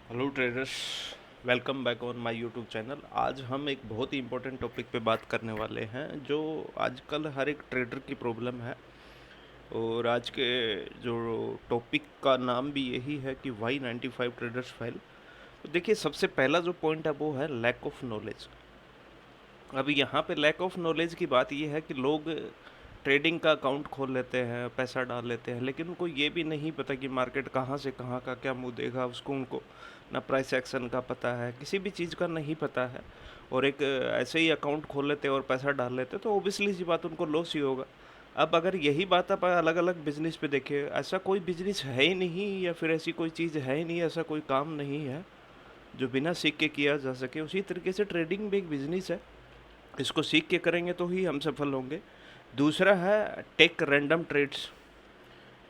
Hello traders, welcome back on my YouTube channel. आज हम एक बहुत ही इम्पोर्टेंट टॉपिक पे बात करने वाले हैं जो आजकल हर एक ट्रेडर की प्रॉब्लम है। और आज के जो टॉपिक का नाम भी यही है कि वाई 95 ट्रेडर्स फेल। तो देखिए, सबसे पहला जो पॉइंट है वो है लैक ऑफ नॉलेज। अब यहाँ पे लैक ऑफ नॉलेज की बात ये है कि लोग ट्रेडिंग का अकाउंट खोल लेते हैं, पैसा डाल लेते हैं, लेकिन उनको ये भी नहीं पता कि मार्केट कहाँ से कहाँ का क्या मुंह देगा। उसको उनको ना प्राइस एक्शन का पता है, किसी भी चीज़ का नहीं पता है। और एक ऐसे ही अकाउंट खोल लेते और पैसा डाल लेते, तो ओबियसली सी बात उनको लॉस ही होगा। अब अगर यही बात आप अलग अलग बिजनेस पे देखें, ऐसा कोई बिजनेस है ही नहीं, या फिर ऐसी कोई चीज़ है ही नहीं, ऐसा कोई काम नहीं है जो बिना सीख के किया जा सके। उसी तरीके से ट्रेडिंग भी एक बिजनेस है, इसको सीख के करेंगे तो ही हम सफल होंगे। दूसरा है टेक रैंडम ट्रेड्स।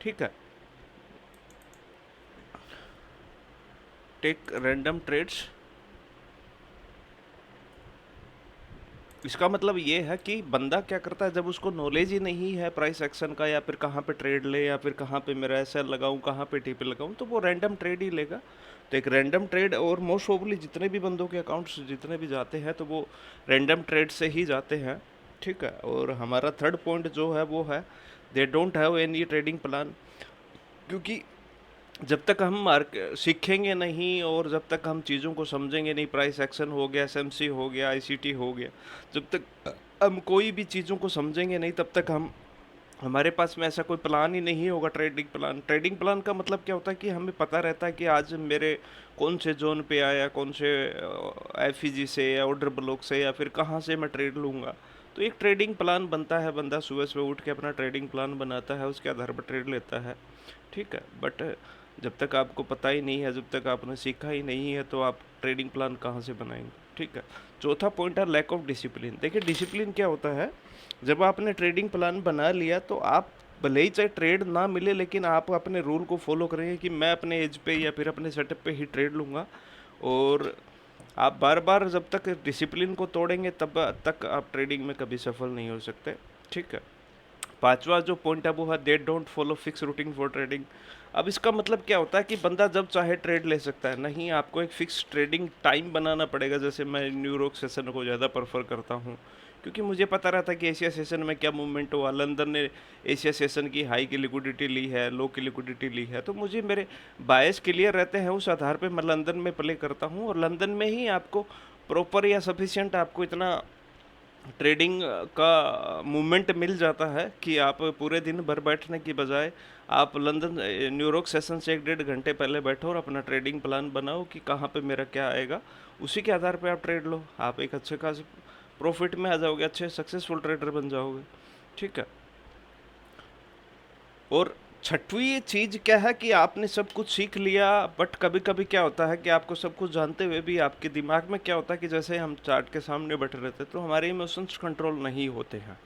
ठीक है, टेक रैंडम ट्रेड्स, इसका मतलब ये है कि बंदा क्या करता है, जब उसको नॉलेज ही नहीं है प्राइस एक्शन का, या फिर कहाँ पे ट्रेड ले, या फिर कहाँ पे मेरा एसएल लगाऊं, कहाँ पे टीपी लगाऊं, तो वो रैंडम ट्रेड ही लेगा। तो एक रैंडम ट्रेड, और मोस्ट प्रोबेबली जितने भी बंदों के अकाउंट्स जितने भी जाते हैं तो वो रैंडम ट्रेड से ही जाते हैं। ठीक है, और हमारा थर्ड पॉइंट जो है वो है they don't have any trading plan. क्योंकि जब तक हम मार्केट सीखेंगे नहीं, और जब तक हम चीज़ों को समझेंगे नहीं, प्राइस एक्शन हो गया, एसएमसी हो गया, आईसीटी हो गया, जब तक हम कोई भी चीज़ों को समझेंगे नहीं, तब तक हम हमारे पास में ऐसा कोई प्लान ही नहीं होगा। ट्रेडिंग प्लान का मतलब क्या होता है कि हमें पता रहता है कि आज मेरे कौन से जोन पे आया, कौन से एफईजी से या ऑर्डर ब्लॉक से, या फिर कहाँ से मैं ट्रेड लूँगा। तो एक ट्रेडिंग प्लान बनता है, बंदा सुबह सुबह उठ के अपना ट्रेडिंग प्लान बनाता है, उसके आधार पर ट्रेड लेता है। ठीक है, बट जब तक आपको पता ही नहीं है, जब तक आपने सीखा ही नहीं है, तो आप ट्रेडिंग प्लान कहाँ से बनाएंगे। ठीक है, चौथा पॉइंट है लैक ऑफ डिसिप्लिन। देखिए, डिसिप्लिन क्या होता है, जब आपने ट्रेडिंग प्लान बना लिया तो आप भले ही चाहे ट्रेड ना मिले, लेकिन आप अपने रूल को फॉलो करेंगे कि मैं अपने एज पे या फिर अपने सेटअप पे ही ट्रेड लूँगा। और आप बार बार जब तक डिसिप्लिन को तोड़ेंगे तब तक आप ट्रेडिंग में कभी सफल नहीं हो सकते। ठीक है, पांचवा जो पॉइंट है वो है they don't follow fix routine for trading. अब इसका मतलब क्या होता है कि बंदा जब चाहे ट्रेड ले सकता है, नहीं, आपको एक फिक्स ट्रेडिंग टाइम बनाना पड़ेगा। जैसे मैं न्यूयॉर्क सेशन को ज़्यादा प्रेफर करता हूँ, क्योंकि मुझे पता रहता है कि एशिया सेशन में क्या मूवमेंट हुआ। लंदन ने एशिया सेशन की हाई की लिक्विडिटी ली है, लो की लिक्विडिटी ली है, तो मुझे मेरे बायस क्लियर रहते हैं, उस आधार पे मैं लंदन में प्ले करता हूँ। और लंदन में ही आपको प्रॉपर या सफिशिएंट आपको इतना ट्रेडिंग का मूवमेंट मिल जाता है कि आप पूरे दिन भर बैठने की बजाय आप लंदन न्यूयॉर्क सेशन से 1-1.5 घंटे पहले बैठो और अपना ट्रेडिंग प्लान बनाओ कि कहाँ पे मेरा क्या आएगा। उसी के आधार पे आप ट्रेड लो, आप एक अच्छे खासे प्रॉफिट में आ जाओगे, अच्छे सक्सेसफुल ट्रेडर बन जाओगे। ठीक है, और छठवीं चीज क्या है कि आपने सब कुछ सीख लिया, बट कभी कभी क्या होता है कि आपको सब कुछ जानते हुए भी आपके दिमाग में क्या होता है कि जैसे हम चार्ट के सामने बैठे रहते हैं तो हमारे इमोशंस कंट्रोल नहीं होते हैं।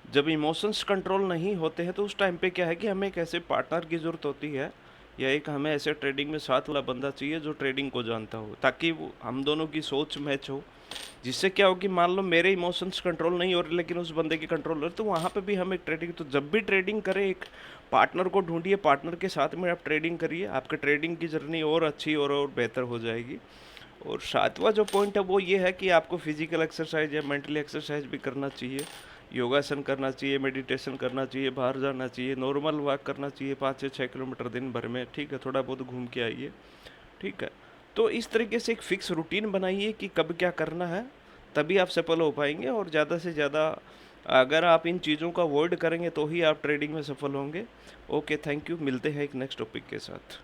जब इमोशंस कंट्रोल नहीं होते हैं तो उस टाइम पे क्या है कि हमें एक ऐसे पार्टनर की ज़रूरत होती है, या एक हमें ऐसे ट्रेडिंग में साथ वाला बंदा चाहिए जो ट्रेडिंग को जानता हो, ताकि वो हम दोनों की सोच मैच हो। जिससे क्या हो कि मान लो मेरे इमोशंस कंट्रोल नहीं हो रहे, लेकिन उस बंदे की कंट्रोल हो रहे, तो वहाँ पे भी हम एक ट्रेडिंग, तो जब भी ट्रेडिंग करें एक पार्टनर को ढूंढिए, पार्टनर के साथ में आप ट्रेडिंग करिए, आपके ट्रेडिंग की जर्नी और अच्छी और बेहतर हो जाएगी। और सातवां जो पॉइंट है वो ये है कि आपको फिजिकल एक्सरसाइज या मेंटली एक्सरसाइज भी करना चाहिए। योगासन करना चाहिए, मेडिटेशन करना चाहिए, बाहर जाना चाहिए, नॉर्मल वॉक करना चाहिए 5 से 6 किलोमीटर दिन भर में। ठीक है, थोड़ा बहुत घूम के आइए। ठीक है, तो इस तरीके से एक फिक्स रूटीन बनाइए कि कब क्या करना है, तभी आप सफल हो पाएंगे। और ज़्यादा से ज़्यादा अगर आप इन चीज़ों का अवॉइड करेंगे तो ही आप ट्रेडिंग में सफल होंगे। ओके, थैंक यू, मिलते हैं एक नेक्स्ट टॉपिक के साथ।